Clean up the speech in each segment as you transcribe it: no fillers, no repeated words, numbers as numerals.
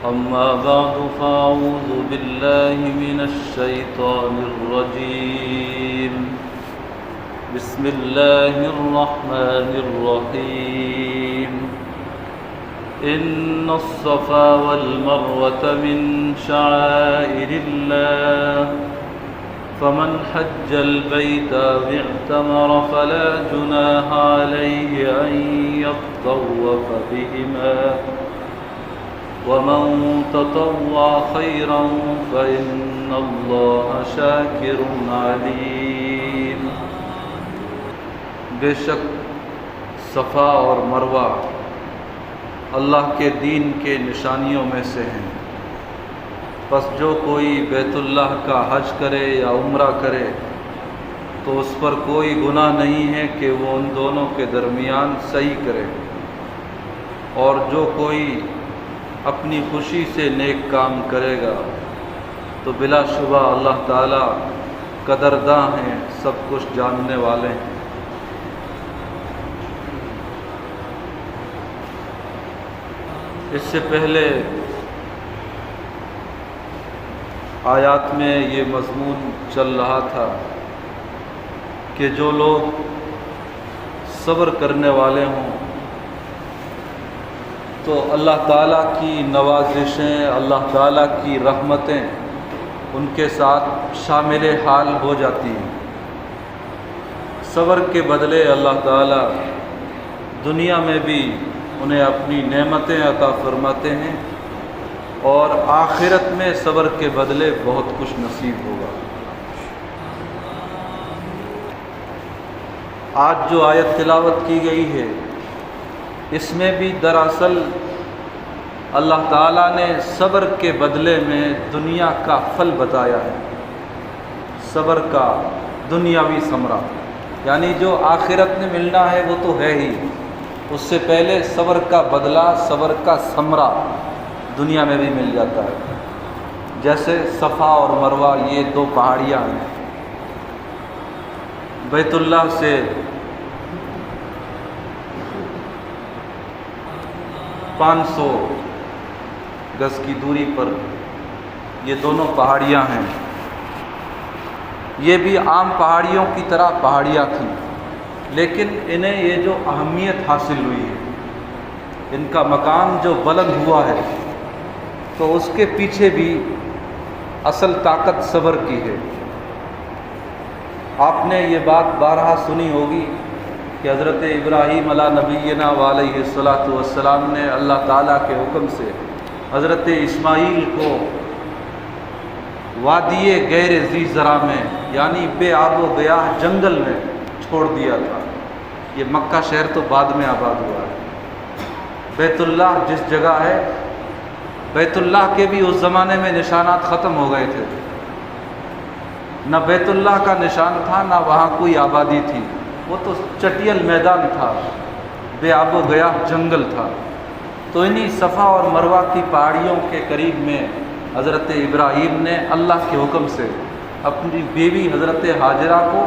أما بعد فأعوذ بالله من الشيطان الرجيم. بسم الله الرحمن الرحيم. إن الصفا والمروة من شعائر الله فمن حج البيت أو اعتمر فلا جناح عليه أن يطوف بهما ومن تطوع خيرا فإن الله شاكر عليم. بے شک صفا اور مروہ اللہ کے دین کے نشانیوں میں سے ہیں. پس جو کوئی بیت اللہ کا حج کرے یا عمرہ کرے تو اس پر کوئی گناہ نہیں ہے کہ وہ ان دونوں کے درمیان صحیح کرے، اور جو کوئی اپنی خوشی سے نیک کام کرے گا تو بلا شبہ اللہ تعالیٰ قدرداں ہیں، سب کچھ جاننے والے ہیں. اس سے پہلے آیات میں یہ مضمون چل رہا تھا کہ جو لوگ صبر کرنے والے ہوں تو اللہ تعالیٰ کی نوازشیں، اللہ تعالیٰ کی رحمتیں ان کے ساتھ شامل حال ہو جاتی ہیں. صبر کے بدلے اللہ تعالیٰ دنیا میں بھی انہیں اپنی نعمتیں عطا فرماتے ہیں، اور آخرت میں صبر کے بدلے بہت کچھ نصیب ہوگا. آج جو آیت تلاوت کی گئی ہے اس میں بھی دراصل اللہ تعالیٰ نے صبر کے بدلے میں دنیا کا پھل بتایا ہے، صبر کا دنیاوی ثمرہ، یعنی جو آخرت میں ملنا ہے وہ تو ہے ہی، اس سے پہلے صبر کا بدلہ، صبر کا ثمرہ دنیا میں بھی مل جاتا ہے. جیسے صفا اور مروہ یہ دو پہاڑیاں ہیں. بیت اللہ سے 500 گز کی دوری پر یہ دونوں پہاڑیاں ہیں. یہ بھی عام پہاڑیوں کی طرح پہاڑیاں تھیں، لیکن انہیں یہ جو اہمیت حاصل ہوئی ہے، ان کا مقام جو بلند ہوا ہے، تو اس کے پیچھے بھی اصل طاقت صبر کی ہے. آپ نے یہ بات بارہا سنی ہوگی کہ حضرت ابراہیم علیہ نبینا علیہ الصلاۃ والسلام نے اللہ تعالیٰ کے حکم سے حضرت اسماعیل کو وادی غیر ذی زرع میں، یعنی بے آب و گیاہ جنگل میں چھوڑ دیا تھا. یہ مکہ شہر تو بعد میں آباد ہوا ہے. بیت اللہ جس جگہ ہے، بیت اللہ کے بھی اس زمانے میں نشانات ختم ہو گئے تھے. نہ بیت اللہ کا نشان تھا، نہ وہاں کوئی آبادی تھی. وہ تو چٹیل میدان تھا، بے آب و گیاہ جنگل تھا. تو انہی صفا اور مروہ کی پہاڑیوں کے قریب میں حضرت ابراہیم نے اللہ کے حکم سے اپنی بیوی حضرت ہاجرہ کو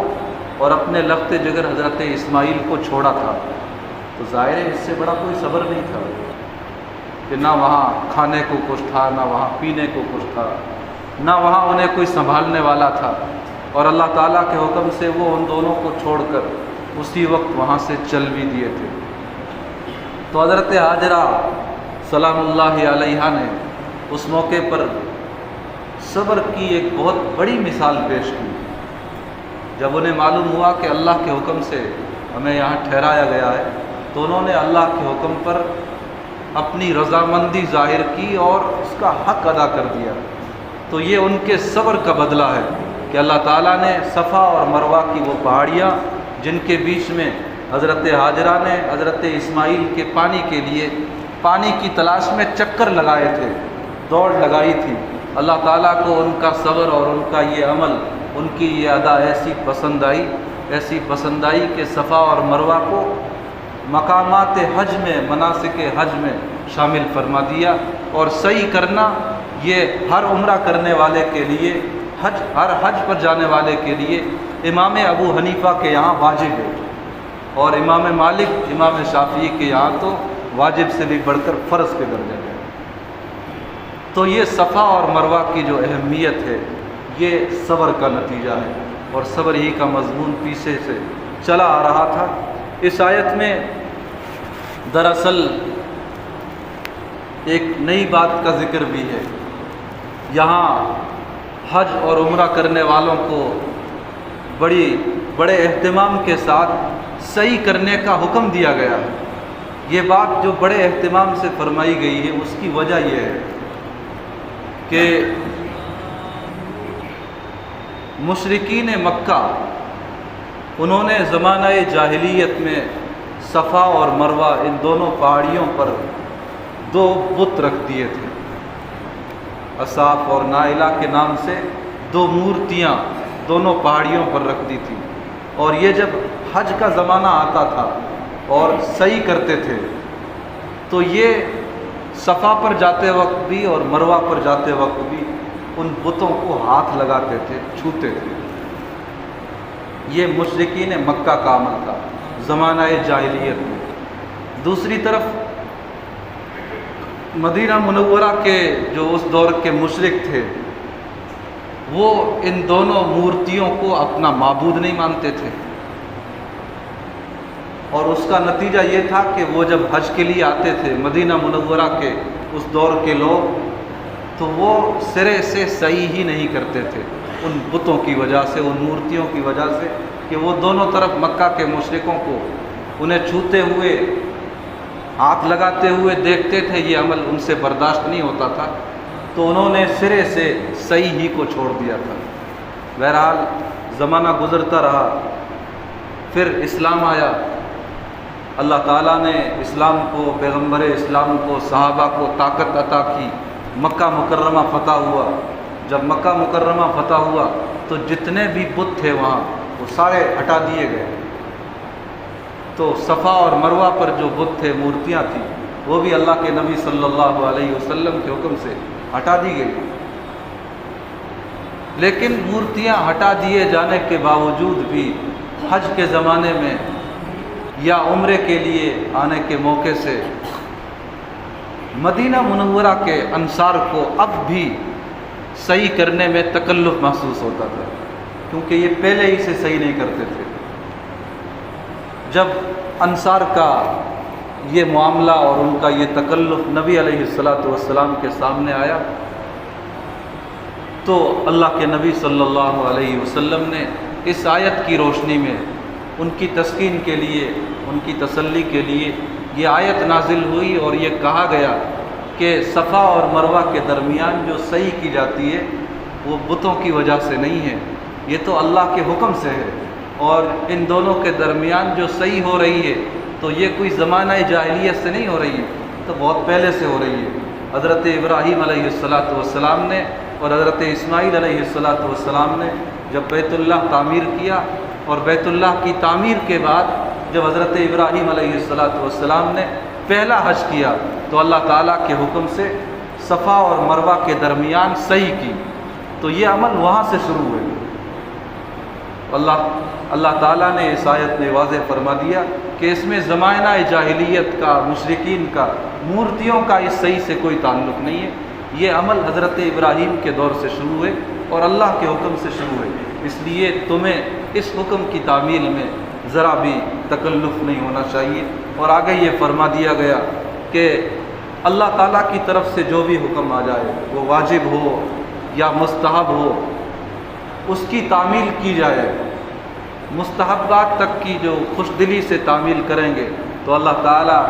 اور اپنے لخت جگر حضرت اسماعیل کو چھوڑا تھا. تو ظاہر ہے اس سے بڑا کوئی صبر نہیں تھا کہ نہ وہاں کھانے کو کچھ تھا، نہ وہاں پینے کو کچھ تھا، نہ وہاں انہیں کوئی سنبھالنے والا تھا، اور اللہ تعالیٰ کے حکم سے وہ ان دونوں کو چھوڑ کر اسی وقت وہاں سے چل بھی دیے تھے. تو حضرت ہاجرہ سلام اللہ علیہ نے اس موقع پر صبر کی ایک بہت بڑی مثال پیش کی. جب انہیں معلوم ہوا کہ اللہ کے حکم سے ہمیں یہاں ٹھہرایا گیا ہے، تو انہوں نے اللہ کے حکم پر اپنی رضامندی ظاہر کی اور اس کا حق ادا کر دیا. تو یہ ان کے صبر کا بدلہ ہے کہ اللہ تعالیٰ نے صفا اور مروہ کی وہ پہاڑیاں جن کے بیچ میں حضرت ہاجرہ نے حضرت اسماعیل کے پانی کے لیے پانی کی تلاش میں چکر لگائے تھے، دوڑ لگائی تھی، اللہ تعالیٰ کو ان کا صبر اور ان کا یہ عمل، ان کی یہ ادا ایسی پسند آئی کہ صفا اور مروہ کو مقامات حج میں، مناسک حج میں شامل فرما دیا. اور صحیح کرنا یہ ہر عمرہ کرنے والے کے لیے، ہر حج پر جانے والے کے لیے امام ابو حنیفہ کے یہاں واجب ہے، اور امام مالک، امام شافعی کے یہاں تو واجب سے بھی بڑھ کر فرض کے درجے میں. تو یہ صفا اور مروہ کی جو اہمیت ہے یہ صبر کا نتیجہ ہے، اور صبر ہی کا مضمون پیچھے سے چلا آ رہا تھا۔ اس آیت میں دراصل ایک نئی بات کا ذکر بھی ہے۔ یہاں حج اور عمرہ کرنے والوں کو بڑے اہتمام کے ساتھ صحیح کرنے کا حکم دیا گیا ہے۔ یہ بات جو بڑے اہتمام سے فرمائی گئی ہے اس کی وجہ یہ ہے کہ مشرکین مکہ انہوں نے زمانہ جاہلیت میں صفا اور مروہ ان دونوں پہاڑیوں پر 2 بت رکھ دیے تھے۔ اصاف اور نائلہ کے نام سے 2 مورتیاں دونوں پہاڑیوں پر رکھ دی تھیں، اور یہ جب حج کا زمانہ آتا تھا اور صحیح کرتے تھے تو یہ صفا پر جاتے وقت بھی اور مروہ پر جاتے وقت بھی ان بتوں کو ہاتھ لگاتے تھے، چھوتے تھے۔ یہ مشرکین مکہ کا عمل تھا زمانہ جاہلیت میں۔ دوسری طرف مدینہ منورہ کے جو اس دور کے مشرک تھے وہ ان دونوں مورتیوں کو اپنا معبود نہیں مانتے تھے، اور اس کا نتیجہ یہ تھا کہ وہ جب حج کے لیے آتے تھے مدینہ منورہ کے اس دور کے لوگ، تو وہ سرے سے صحیح ہی نہیں کرتے تھے ان بتوں کی وجہ سے، ان مورتیوں کی وجہ سے، کہ وہ دونوں طرف مکہ کے مشرکوں کو انہیں چھوتے ہوئے، ہاتھ لگاتے ہوئے دیکھتے تھے۔ یہ عمل ان سے برداشت نہیں ہوتا تھا، تو انہوں نے سرے سے صحیح ہی کو چھوڑ دیا تھا۔ بہرحال زمانہ گزرتا رہا، پھر اسلام آیا، اللہ تعالیٰ نے اسلام کو، پیغمبر اسلام کو، صحابہ کو طاقت عطا کی، مکہ مکرمہ فتح ہوا۔ جب مکہ مکرمہ فتح ہوا تو جتنے بھی بت تھے وہاں وہ سارے ہٹا دیے گئے، تو صفا اور مروہ پر جو بت تھے، مورتیاں تھیں، وہ بھی اللہ کے نبی صلی اللہ علیہ وسلم کے حکم سے ہٹا دی گئی۔ لیکن مورتیاں ہٹا دیے جانے کے باوجود بھی حج کے زمانے میں یا عمرے کے لیے آنے کے موقع سے مدینہ منورہ کے انصار کو اب بھی صحیح کرنے میں تکلف محسوس ہوتا تھا، کیونکہ یہ پہلے ہی سے صحیح نہیں کرتے تھے۔ جب انصار کا یہ معاملہ اور ان کا یہ تکلف نبی علیہ الصلوۃ کے سامنے آیا تو اللہ کے نبی صلی اللہ علیہ وسلم نے اس آیت کی روشنی میں ان کی تسکین کے لیے، ان کی تسلی کے لیے یہ آیت نازل ہوئی، اور یہ کہا گیا کہ صفا اور مروہ کے درمیان جو صحیح کی جاتی ہے وہ بتوں کی وجہ سے نہیں ہے، یہ تو اللہ کے حکم سے ہے، اور ان دونوں کے درمیان جو صحیح ہو رہی ہے تو یہ کوئی زمانہ جاہلیت سے نہیں ہو رہی ہے، تو بہت پہلے سے ہو رہی ہے۔ حضرت ابراہیم علیہ السلام نے اور حضرت اسماعیل علیہ السلام نے جب بیت اللہ تعمیر کیا، اور بیت اللہ کی تعمیر کے بعد جب حضرت ابراہیم علیہ السلام نے پہلا حج کیا تو اللہ تعالیٰ کے حکم سے صفا اور مروہ کے درمیان صحیح کی، تو یہ عمل وہاں سے شروع ہوئے۔ اللہ تعالیٰ نے اس آیت میں واضح فرما دیا کہ اس میں زمانہ جاہلیت کا، مشرکین کا، مورتیوں کا اس صحیح سے کوئی تعلق نہیں ہے۔ یہ عمل حضرت ابراہیم کے دور سے شروع ہوئے اور اللہ کے حکم سے شروع ہوئے، اس لیے تمہیں اس حکم کی تعمیل میں ذرا بھی تکلف نہیں ہونا چاہیے۔ اور آگے یہ فرما دیا گیا کہ اللہ تعالیٰ کی طرف سے جو بھی حکم آ جائے، وہ واجب ہو یا مستحب ہو، اس کی تعمیل کی جائے۔ مستحبات تک کی جو خوش دلی سے تعمیل کریں گے تو اللہ تعالیٰ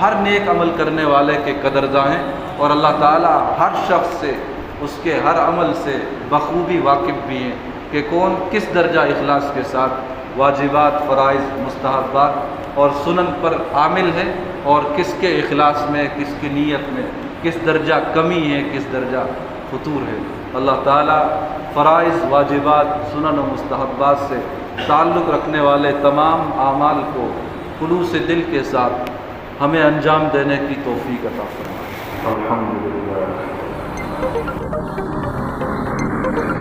ہر نیک عمل کرنے والے کے قدرداں ہیں، اور اللہ تعالیٰ ہر شخص سے، اس کے ہر عمل سے بخوبی واقف بھی ہیں کہ کون کس درجہ اخلاص کے ساتھ واجبات، فرائض، مستحبات اور سنن پر عامل ہے، اور کس کے اخلاص میں، کس کی نیت میں کس درجہ کمی ہے، کس درجہ فتور ہے۔ اللہ تعالیٰ فرائض، واجبات، سنن و مستحبات سے تعلق رکھنے والے تمام اعمال کو خلوص دل کے ساتھ ہمیں انجام دینے کی توفیق عطا فرمائے۔ الحمدللہ۔